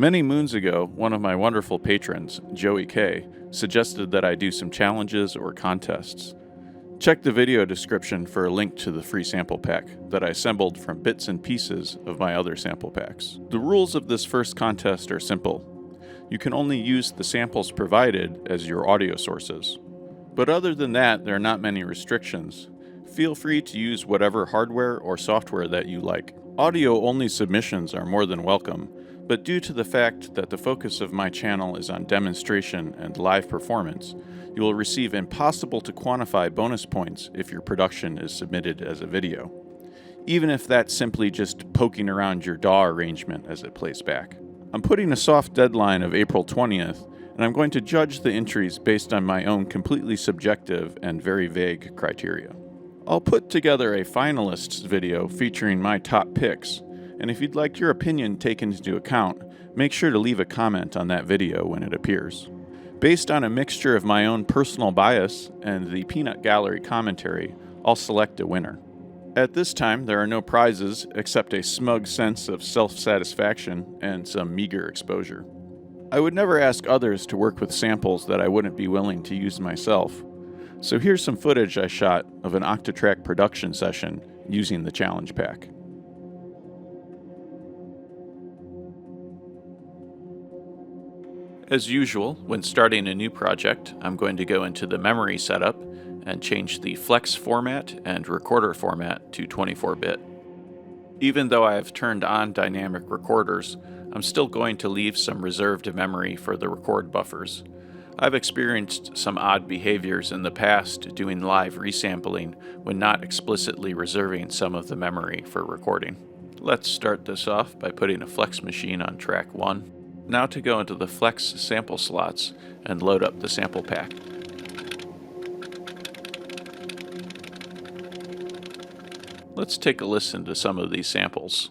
Many moons ago, one of my wonderful patrons, Joey K., suggested that I do some challenges or contests. Check the video description for a link to the free sample pack that I assembled from bits and pieces of my other sample packs. The rules of this first contest are simple. You can only use the samples provided as your audio sources. But other than that, there are not many restrictions. Feel free to use whatever hardware or software that you like. Audio-only submissions are more than welcome, but due to the fact that the focus of my channel is on demonstration and live performance, you will receive impossible to quantify bonus points if your production is submitted as a video, even if that's simply just poking around your DAW arrangement as it plays back. I'm putting a soft deadline of April 20th, and I'm going to judge the entries based on my own completely subjective and very vague criteria. I'll put together a finalists video featuring my top picks, and if you'd like your opinion taken into account, make sure to leave a comment on that video when it appears. Based on a mixture of my own personal bias and the Peanut Gallery commentary, I'll select a winner. At this time, there are no prizes except a smug sense of self-satisfaction and some meager exposure. I would never ask others to work with samples that I wouldn't be willing to use myself, so here's some footage I shot of an Octatrack production session using the challenge pack. As usual, when starting a new project, I'm going to go into the memory setup and change the flex format and recorder format to 24-bit. Even though I have turned on dynamic recorders, I'm still going to leave some reserved memory for the record buffers. I've experienced some odd behaviors in the past doing live resampling when not explicitly reserving some of the memory for recording. Let's start this off by putting a flex machine on track 1. Now to go into the flex sample slots and load up the sample pack. Let's take a listen to some of these samples.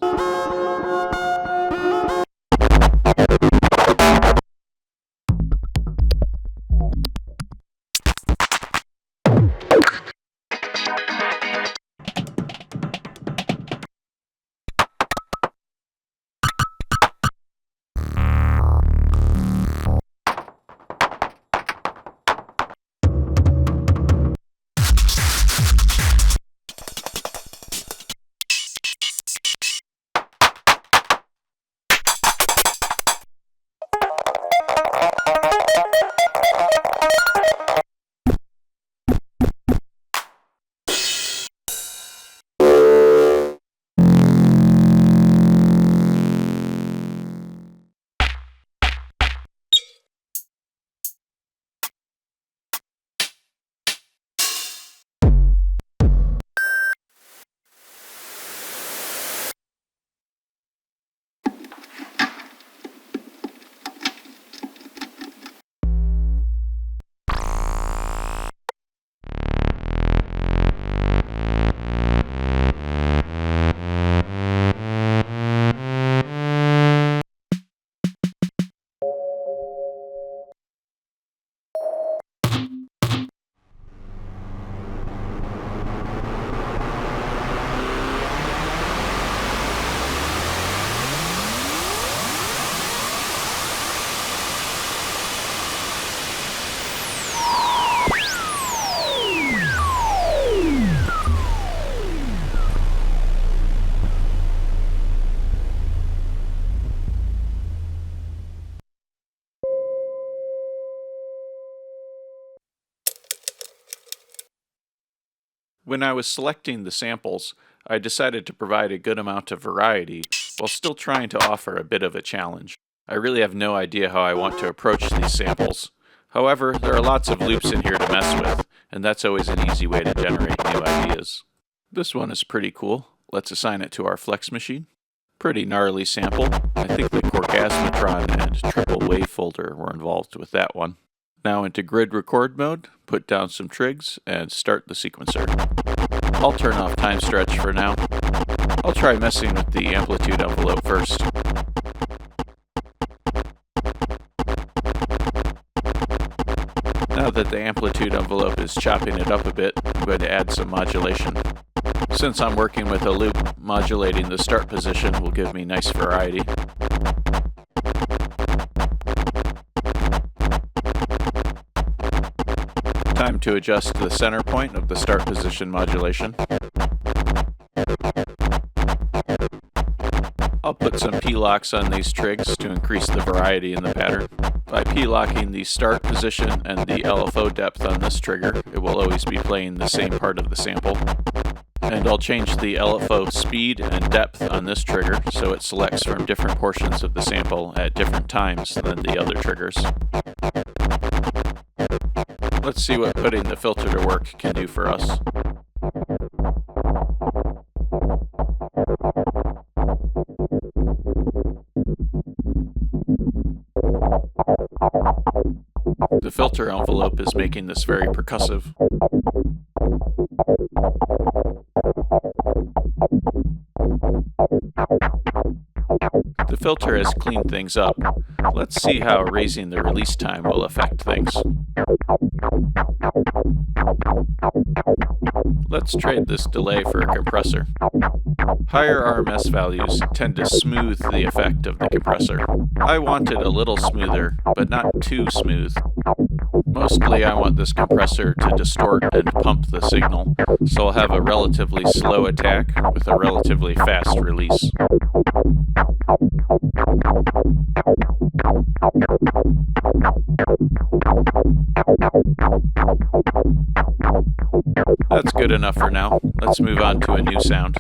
When I was selecting the samples, I decided to provide a good amount of variety while still trying to offer a bit of a challenge. I really have no idea how I want to approach these samples. However, there are lots of loops in here to mess with, and that's always an easy way to generate new ideas. This one is pretty cool. Let's assign it to our flex machine. Pretty gnarly sample. I think the Orgasmatron and Triple Wave folder were involved with that one. Now into grid record mode, put down some trigs, and start the sequencer. I'll turn off time stretch for now. I'll try messing with the amplitude envelope first. Now that the amplitude envelope is chopping it up a bit, I'm going to add some modulation. Since I'm working with a loop, modulating the start position will give me nice variety. Now that the amplitude envelope is chopping it up a bit, I'm going to add some modulation. Since I'm working with a loop, modulating the start position will give me nice variety. Since I'm working with a loop, modulating the start position will give me nice variety. time to adjust the center point of the start position modulation. I'll put some P-locks on these trigs to increase the variety in the pattern. By P-locking the start position and the LFO depth on this trigger, it will always be playing the same part of the sample. And I'll change the LFO speed and depth on this trigger so it selects from different portions of the sample at different times than the other triggers. Let's see what putting the filter to work can do for us. The filter envelope is making this very percussive. The filter has cleaned things up. Let's see how raising the release time will affect things. Let's trade this delay for a compressor. Higher RMS values tend to smooth the effect of the compressor. I want it a little smoother, but not too smooth. Mostly I want this compressor to distort and pump the signal, so I'll have a relatively slow attack with a relatively fast release. That's good enough for now. Let's move on to a new sound.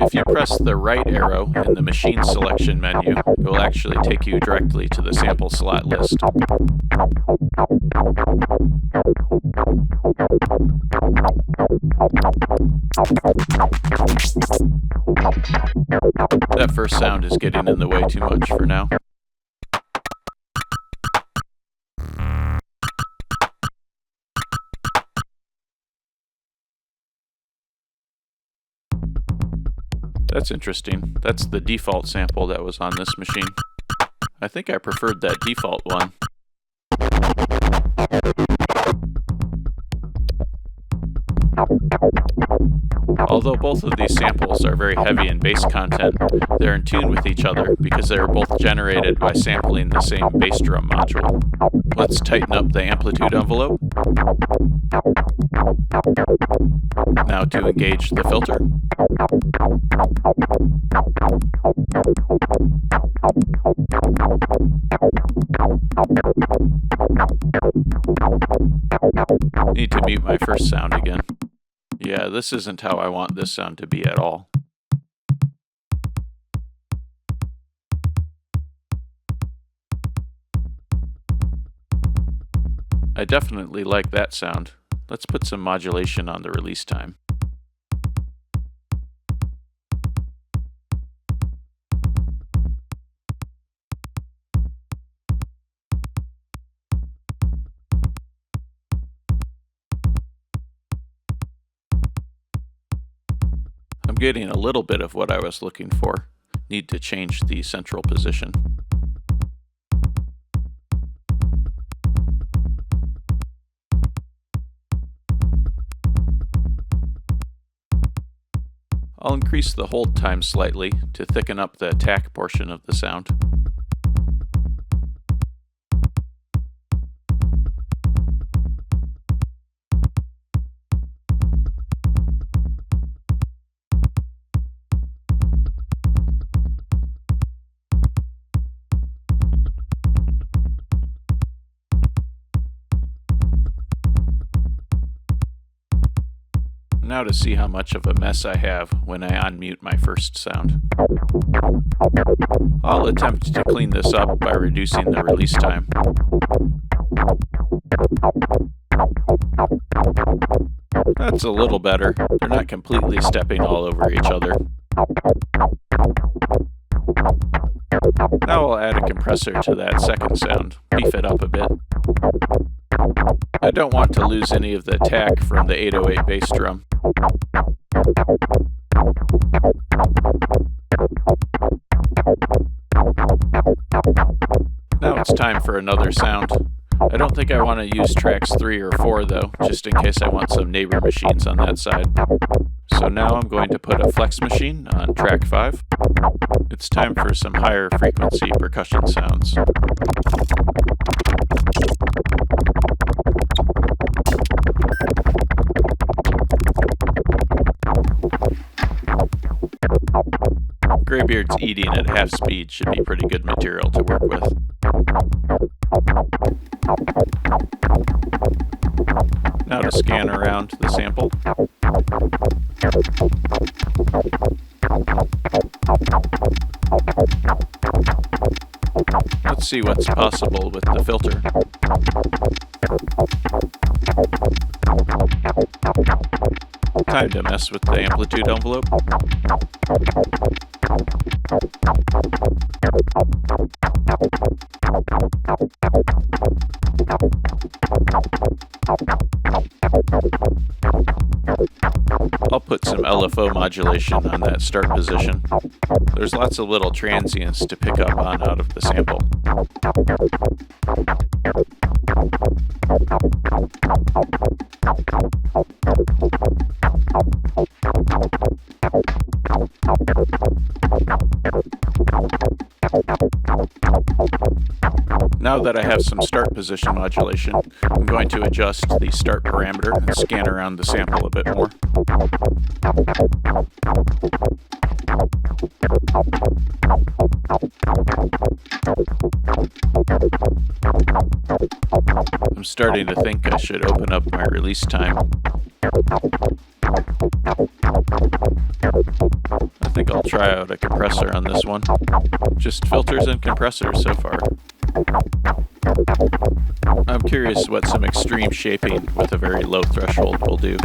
If you press the right arrow in the machine selection menu, it will actually take you directly to the sample slot list. That first sound is getting in the way too much for now. That's interesting. That's the default sample that was on this machine. I think I preferred that default one. Although both of these samples are very heavy in bass content, they're in tune with each other because they are both generated by sampling the same bass drum module. Let's tighten up the amplitude envelope. Now to engage the filter. Need to mute my first sound again. Yeah, this isn't how I want this sound to be at all. I definitely like that sound. Let's put some modulation on the release time. I'm getting a little bit of what I was looking for. Need to change the central position. I'll increase the hold time slightly to thicken up the attack portion of the sound. Now to see how much of a mess I have when I unmute my first sound. I'll attempt to clean this up by reducing the release time. That's a little better. They're not completely stepping all over each other. Now I'll add a compressor to that second sound, beef it up a bit. I don't want to lose any of the attack from the 808 bass drum. Now it's time for another sound. I don't think I want to use tracks 3 or 4 though, just in case I want some neighbor machines on that side. So now I'm going to put a flex machine on track 5. It's time for some higher frequency percussion sounds. Greybeard's eating at half speed should be pretty good material to work with. Now to scan around the sample. Let's see what's possible with the filter. Time to mess with the amplitude envelope. I'll put some LFO modulation on that start position. There's lots of little transients to pick up on out of the sample. Now that I have some start position modulation, I'm going to adjust the start parameter and scan around the sample a bit more. I'm starting to think I should open up my release time. I think I'll try out a compressor on this one. Just filters and compressors so far. I'm curious what some extreme shaping with a very low threshold will do.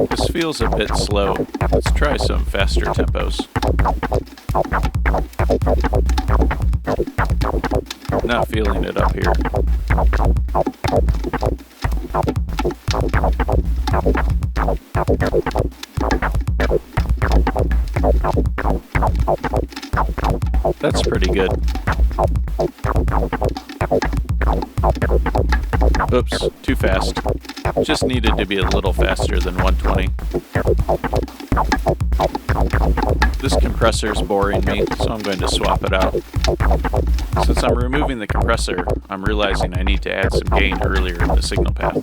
This feels a bit slow. Let's try some faster tempos. Not feeling it up here. That's pretty good. Oops, too fast. Just needed to be a little faster than 120. This compressor's boring me, so I'm going to swap it out. Since I'm removing the compressor, I'm realizing I need to add some gain earlier in the signal path.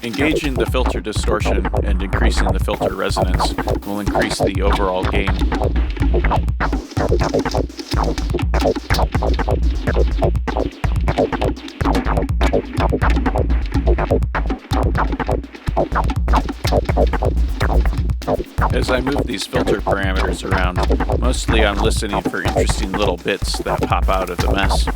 Engaging the filter distortion and increasing the filter resonance will increase the overall gain. As I move these filter parameters around, mostly I'm listening for interesting little bits that pop out of the mess.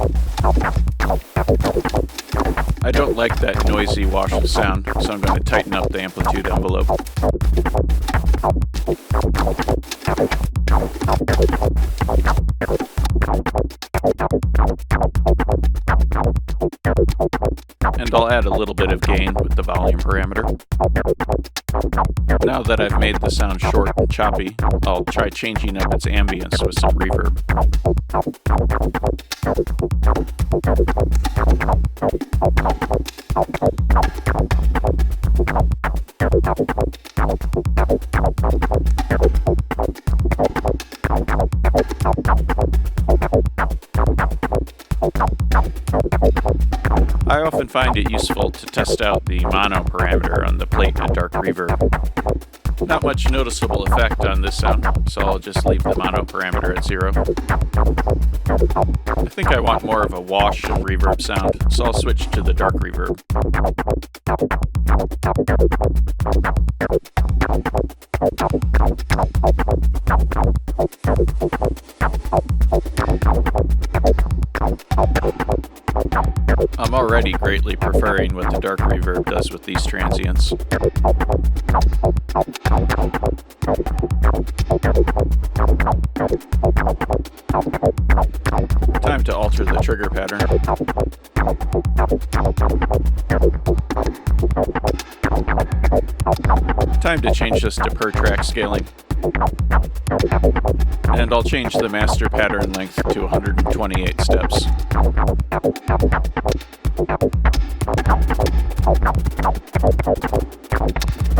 I don't like that noisy wash of sound, so I'm going to tighten up the amplitude envelope. And I'll add a little bit of gain with the volume parameter. Now that I've made the sound short and choppy, I'll try changing up its ambience with some reverb. I often find it useful to test out the mono parameter on the plate and dark reverb. Not much noticeable effect on this sound, so I'll just leave the mono parameter at 0. I think I want more of a wash of reverb sound, so I'll switch to the dark reverb. I'm already greatly preferring what the dark reverb does with these transients. Time to alter the trigger pattern. Time to change this to per track scaling. And I'll change the master pattern length to 128 steps.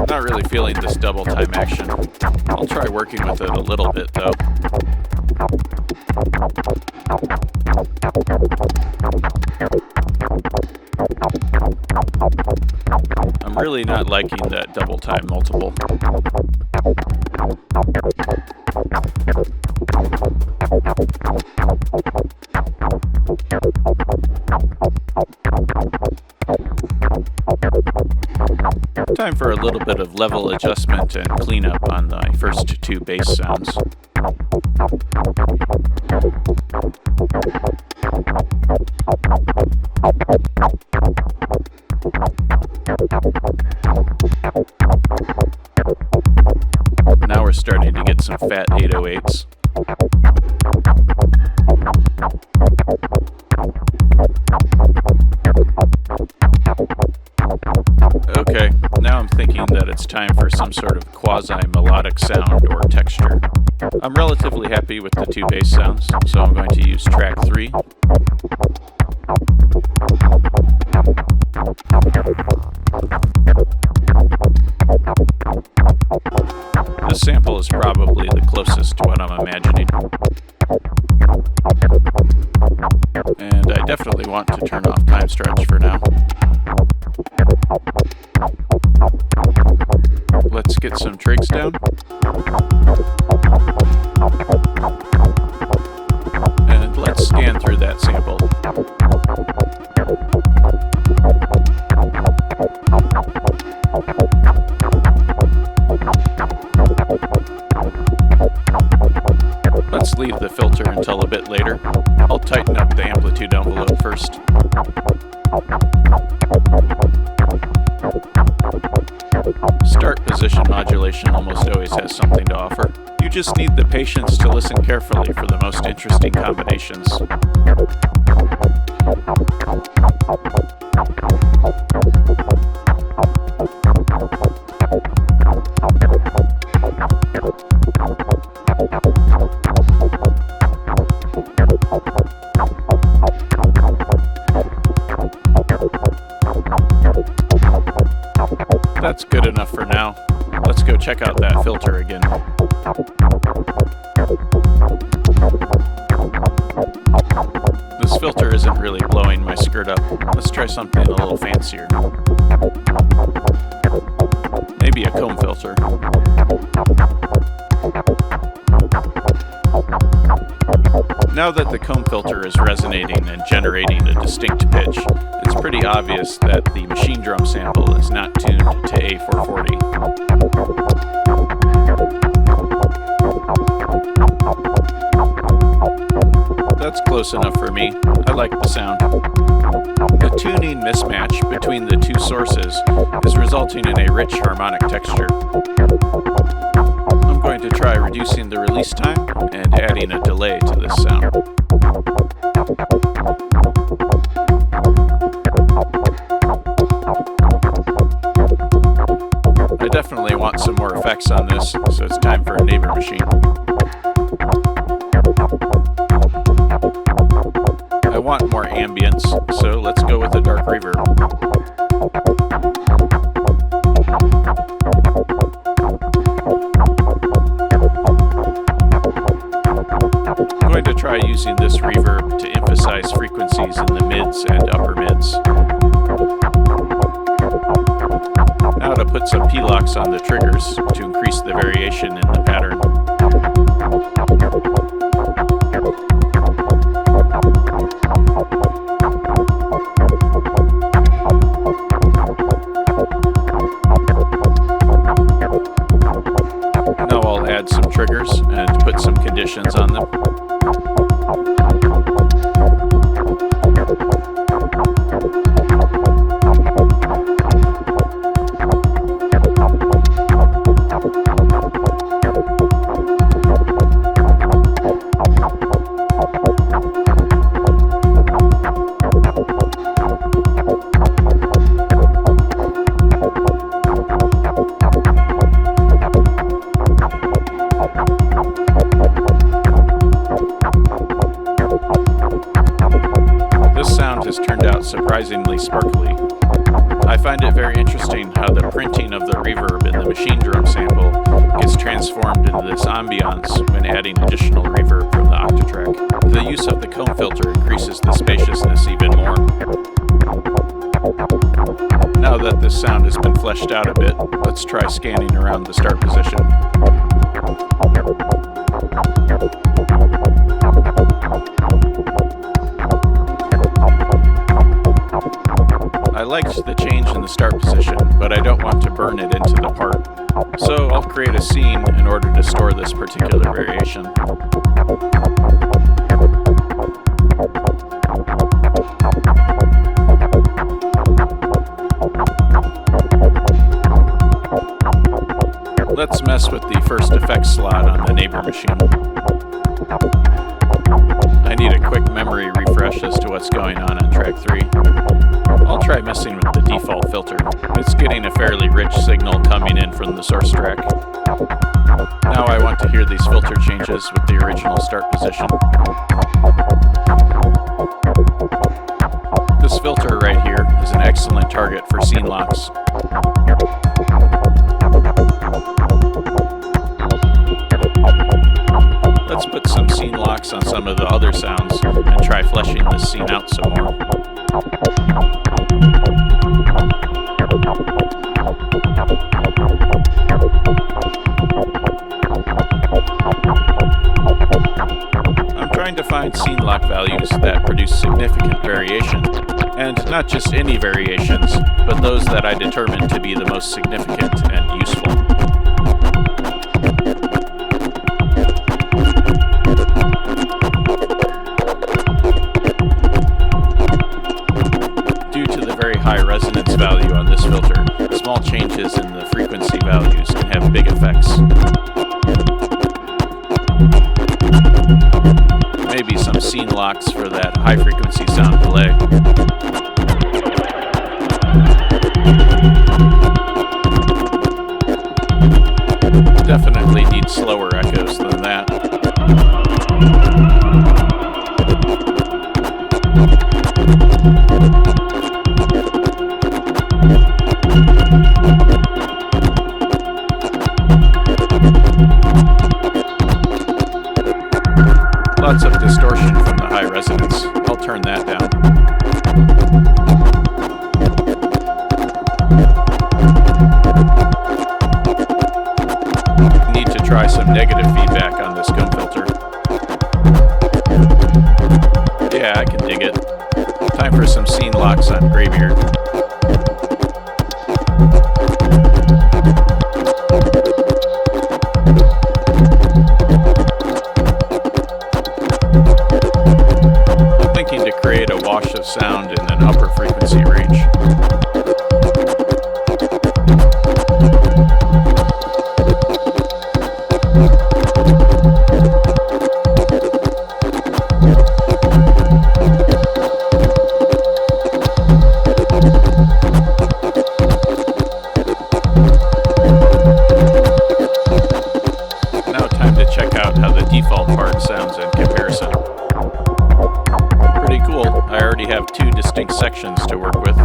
Not really feeling this double time action. I'll try working with it a little bit though. really not liking that double time multiple. Time for a little bit of level adjustment and cleanup on the first two bass sounds. Now we're starting to get some fat 808s. Okay, now I'm thinking that it's time for some sort of quasi-melodic sound or texture. I'm relatively happy with the two bass sounds, so I'm going to use track 3. This sample is probably the closest to what I'm imagining. And I definitely want to turn off time stretch for now. Let's get some trigs down. And let's scan through that sample. Let's leave the filter until a bit later. I'll tighten up the amplitude envelope first. Start position modulation almost always has something to offer. You just need the patience to listen carefully for the most interesting combinations. That's good enough for now. Let's go check out that filter again. This filter isn't really blowing my skirt up. Let's try something a little fancier. Maybe a comb filter. Now that the comb filter is resonating and generating a distinct pitch, it's pretty obvious that the Machinedrum sample is not tuned to A440. That's close enough for me. I like the sound. The tuning mismatch between the two sources is resulting in a rich harmonic texture. I'm going to try reducing the release time and adding a delay to this sound. I definitely want some more effects on this, so it's time for a neighbor machine. I want more ambience, so let's go with a dark reverb. I'm going to try using this reverb to emphasize frequencies in the mids and upper mids. Now to put some P-locks on the triggers to increase the variation in the pattern. Now I'll add some triggers and put some conditions on them. Surprisingly sparkly. I find it very interesting how the printing of the reverb in the Machinedrum sample gets transformed into this ambiance when adding additional reverb from the Octatrack. The use of the comb filter increases the spaciousness even more. Now Now that this sound has been fleshed out a bit, let's try scanning around the start position. I liked the change in the start position, but I don't want to burn it into the part. So I'll create a scene in order to store this particular variation. Let's mess with the first effects slot on the neighbor machine. I need a quick memory refresh as to what's going on track 3. I'll try messing with the default filter. It's getting a fairly rich signal coming in from the source track. Now I want to hear these filter changes with the original start position. This filter right here is an excellent target for scene locks. Let's put some scene locks on some of the other sounds and try fleshing this scene out some more. I'm trying to find scene lock values that produce significant variation, and not just any variations, but those that I determine to be the most significant and useful. High resonance value on this filter, small changes in the frequency values can have big effects. Maybe some scene locks for that high frequency sound delay. Definitely need slower echoes than that. Lots of distortion from the high resonance. I'll turn that down. Need to try some negative feedback on this comb filter. Yeah, I can dig it. Time for some scene locks on Greybeard. Create a wash of sound in an upper frequency range. Now time to check out how the default part sounds in comparison. Cool, I already have 2 distinct sections to work with.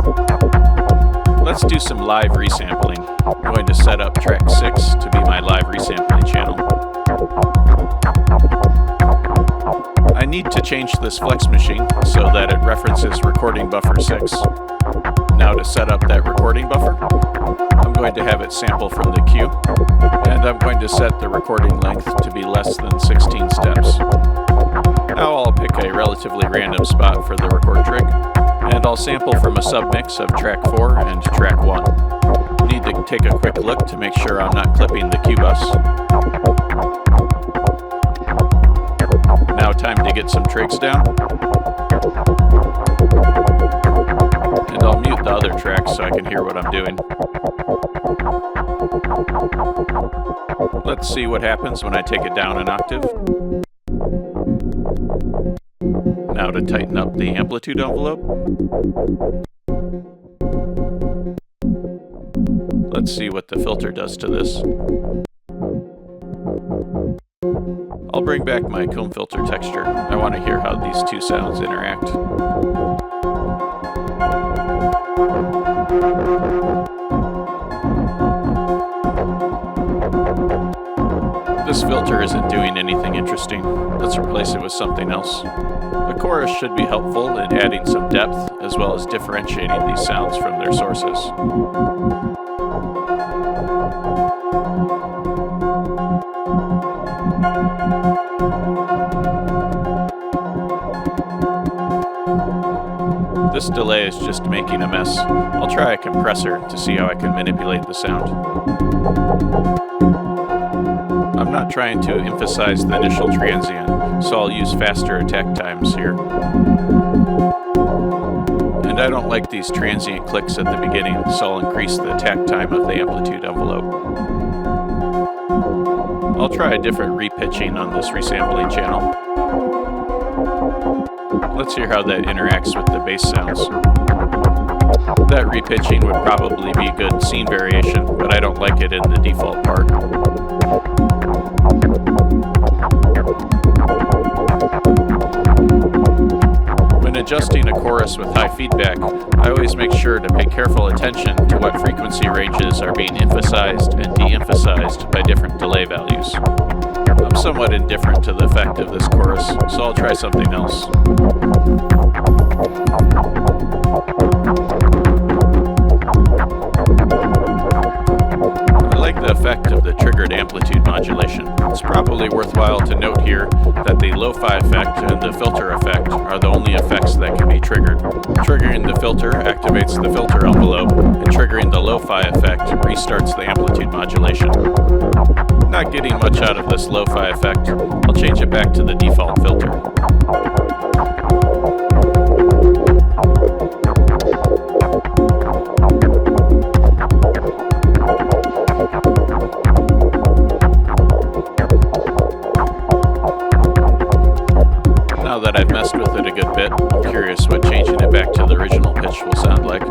Let's do some live resampling. I'm going to set up track 6 to be my live resampling channel. I need to change this flex machine so that it references recording buffer 6. Now to set up that recording buffer, I'm going to have it sample from the cue, and I'm going to set the recording length to be less than 16 steps. Now I'll pick a relatively random spot for the record trig, and I'll sample from a submix of track 4 and track 1. Need to take a quick look to make sure I'm not clipping the cue bus. Now time to get some trigs down. And I'll mute the other tracks so I can hear what I'm doing. Let's see what happens when I take it down an octave. Now to tighten up the amplitude envelope. Let's see what the filter does to this. I'll bring back my comb filter texture. I want to hear how these 2 sounds interact. This This filter isn't doing anything interesting. Let's replace it with something else. A chorus should be helpful in adding some depth as well as differentiating these sounds from their sources. This delay is just making a mess. I'll try a compressor to see how I can manipulate the sound. I'm not trying to emphasize the initial transient, so I'll use faster attack times here. And I don't like these transient clicks at the beginning, so I'll increase the attack time of the amplitude envelope. I'll try a different repitching on this resampling channel. Let's hear how that interacts with the bass sounds. That repitching would probably be good scene variation, but I don't like it in the default part. When adjusting a chorus with high feedback, I always make sure to pay careful attention to what frequency ranges are being emphasized and de-emphasized by different delay values. I'm somewhat indifferent to the effect of this chorus, so I'll try something else. I like the effect of the triggered amplitude modulation. It's probably worthwhile to note here that the lo-fi effect and the filter effect are the only effects that can be triggered. Triggering the filter activates the filter envelope, and triggering the lo-fi effect restarts the amplitude modulation. Not getting much out of this lo-fi effect. I'll change it back to the default filter. Now that I've messed with it a good bit, I'm curious what changing it back to the original pitch will sound like.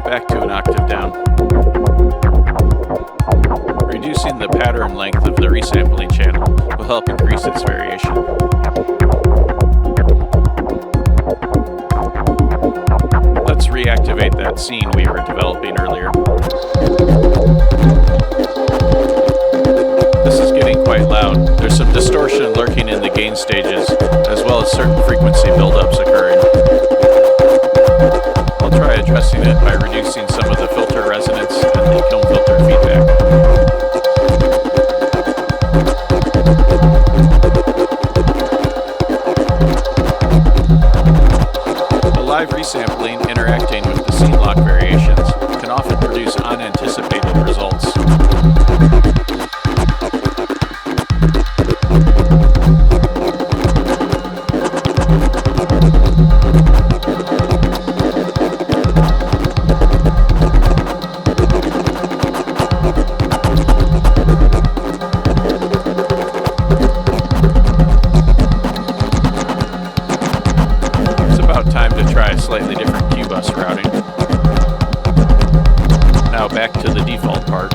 Back to an octave down. Reducing the pattern length of the resampling channel will help increase its variation. Let's reactivate that scene we were developing earlier. This is getting quite loud. There's some distortion lurking in the gain stages, as well as certain frequency buildups occurring. I'll try addressing it by reducing some of the filter resonance and the kiln filter feedback. The live resampling interacting with the scene lock variations can often produce unanticipated results. Time to try a slightly different Q-bus routing. Now back to the default part.